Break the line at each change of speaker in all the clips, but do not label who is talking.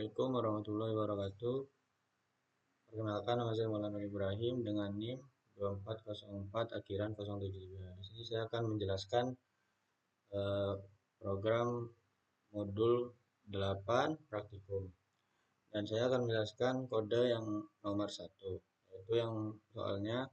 Assalamualaikum warahmatullahi wabarakatuh. Perkenalkan, nama saya Maulana Ibrahim dengan NIM 2404 akhiran 073. Di sini saya akan menjelaskan eh, program modul 8 praktikum. Dan saya akan menjelaskan kode yang nomor 1, yaitu yang soalnya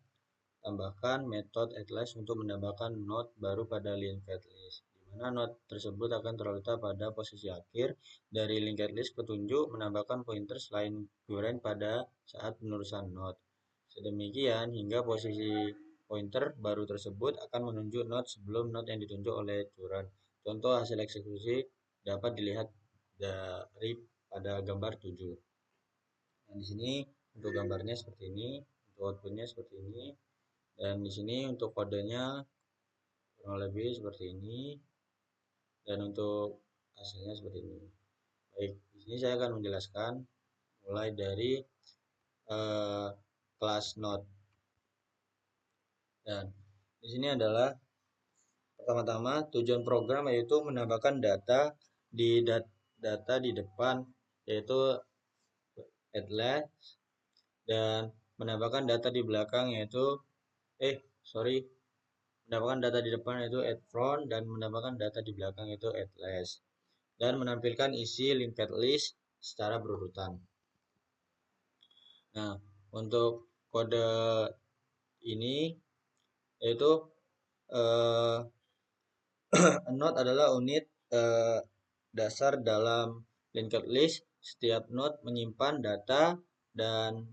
tambahkan metode addList untuk menambahkan node baru pada linked list, di mana node tersebut akan terletak pada posisi akhir dari linked list petunjuk menambahkan pointer selain current pada saat penerusan node. Sedemikian hingga posisi pointer baru tersebut akan menunjuk node sebelum node yang ditunjuk oleh current. Contoh hasil eksekusi dapat dilihat dari pada gambar 7. Nah, di sini untuk gambarnya seperti ini, untuk outputnya seperti ini. Dan di sini untuk kodenya kurang lebih seperti ini, dan untuk hasilnya seperti ini. Baik, di sini saya akan menjelaskan mulai dari kelas node. Dan di sini adalah pertama-tama tujuan program yaitu menambahkan data di depan, yaitu addList, dan menambahkan data di belakang yaitu menambahkan data di depan yaitu addFront, dan menambahkan data di belakang yaitu addLast, dan menampilkan isi linked list secara berurutan. Nah, untuk kode ini yaitu eh, node adalah unit dasar dalam linked list. Setiap node menyimpan data dan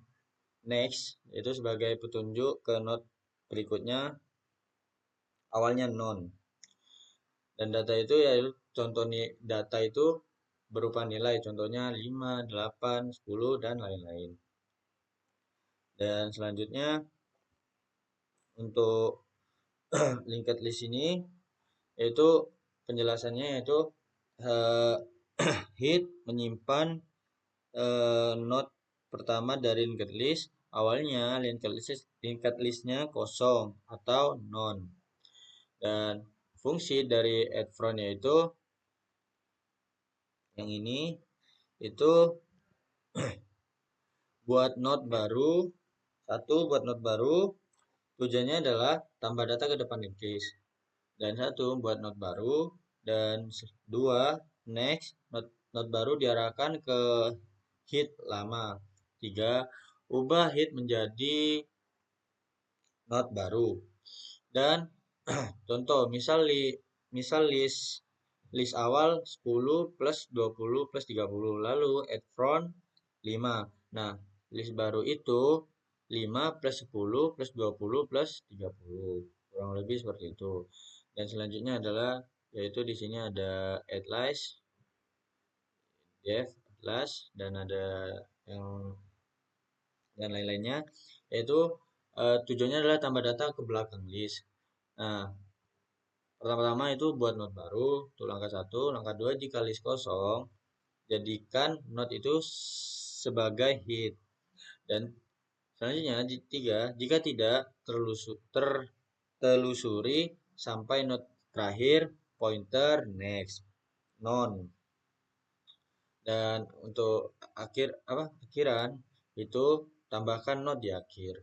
next itu sebagai petunjuk ke node berikutnya, awalnya non. Dan data itu ya contoh data itu berupa nilai, contohnya 5, 8, 10 dan lain-lain. Dan selanjutnya untuk linked list ini yaitu penjelasannya yaitu hit menyimpan node pertama dari linked list. Awalnya linked listnya kosong atau non. Dan fungsi dari addFront yaitu yang ini, itu buat node baru, tujuannya adalah tambah data ke depan linked list. Dan 1 buat node baru, dan 2 next node baru diarahkan ke hit lama. 3 ubah hit menjadi node baru. Dan contoh misal list awal 10 plus 20 plus 30, lalu addFront 5. Nah, list baru itu 5 plus 10 plus 20 plus 30. Kurang lebih seperti itu. Dan selanjutnya adalah yaitu di sini ada addList, def, addList, dan ada yang dan lain-lainnya, yaitu tujuannya adalah tambah data ke belakang list. Nah, pertama-tama itu buat node baru, itu langkah 1. Langkah 2, jika list kosong, jadikan node itu sebagai hit. Dan selanjutnya 3, jika tidak tertelusuri sampai node terakhir, pointer next, non. Dan untuk akhiran itu tambahkan node di akhir.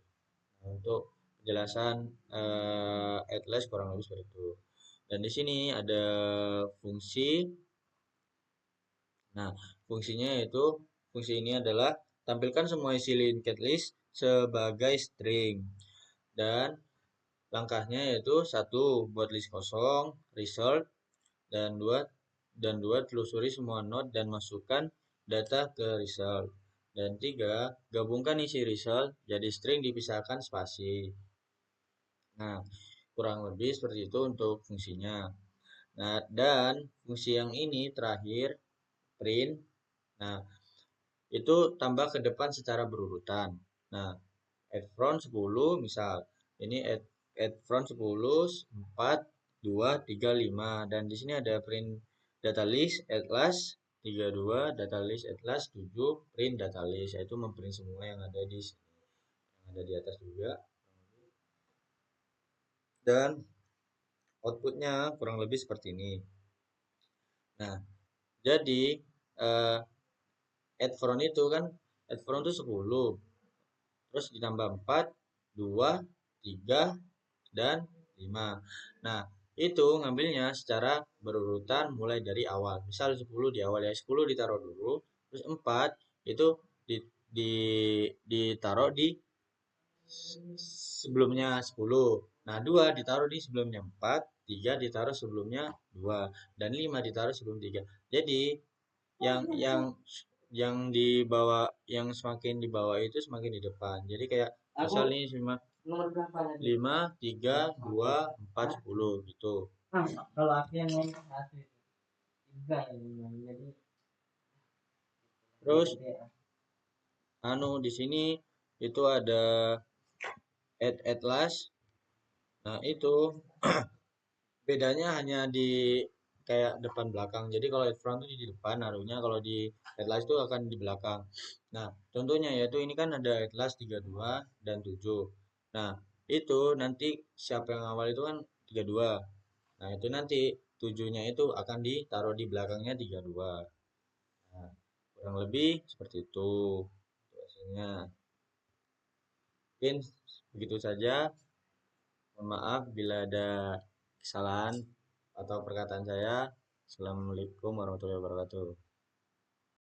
Nah, untuk penjelasan addList kurang lebih seperti itu. Dan di sini ada fungsi. Nah, fungsi ini adalah tampilkan semua isi linked list sebagai string. Dan langkahnya yaitu 1 buat list kosong, result, dan 2 telusuri semua node dan masukkan data ke result. Dan 3 gabungkan isi result jadi string dipisahkan spasi. Nah, kurang lebih seperti itu untuk fungsinya. Nah, dan fungsi yang ini terakhir, print. Nah, itu tambah ke depan secara berurutan. Nah, addFront 10 misal. Ini addFront 10, 4, 2, 3, 5. Dan di sini ada print data list, addLast 32, data list addLast 7, print data list, yaitu memprint semua yang ada di sini. Yang ada di atas juga. Dan outputnya kurang lebih seperti ini. Nah, jadi add front itu kan, add front itu 10, terus ditambah 4, 2, 3, dan 5. Nah, itu ngambilnya secara berurutan mulai dari awal. Misal 10 di awal ya, 10 ditaruh dulu, terus 4 itu di, di ditaruh di sebelumnya 10. Nah, 2 ditaruh di sebelumnya 4, 3 ditaruh sebelumnya 2, dan 5 ditaruh sebelum 3. Jadi, yang di bawah, yang semakin di bawah itu semakin di depan. Jadi kayak misal ini 5, 3, 2, 4, 10 gitu.
Kalau aku yang main satu itu tiga yang jadi
Terus di sini itu ada add atlas. Nah, itu bedanya hanya di kayak depan belakang. Jadi kalau head front itu di depan naruhnya, kalau di headlights itu akan di belakang. Nah, contohnya yaitu ini kan ada headlights 32 dan 7. Nah, itu nanti siapa yang awal itu kan 32. Nah, itu nanti 7-nya itu akan ditaruh di belakangnya 32. Nah, kurang lebih seperti itu biasanya. Mungkin begitu saja. Mohon maaf bila ada kesalahan atau perkataan saya. Assalamualaikum warahmatullahi wabarakatuh.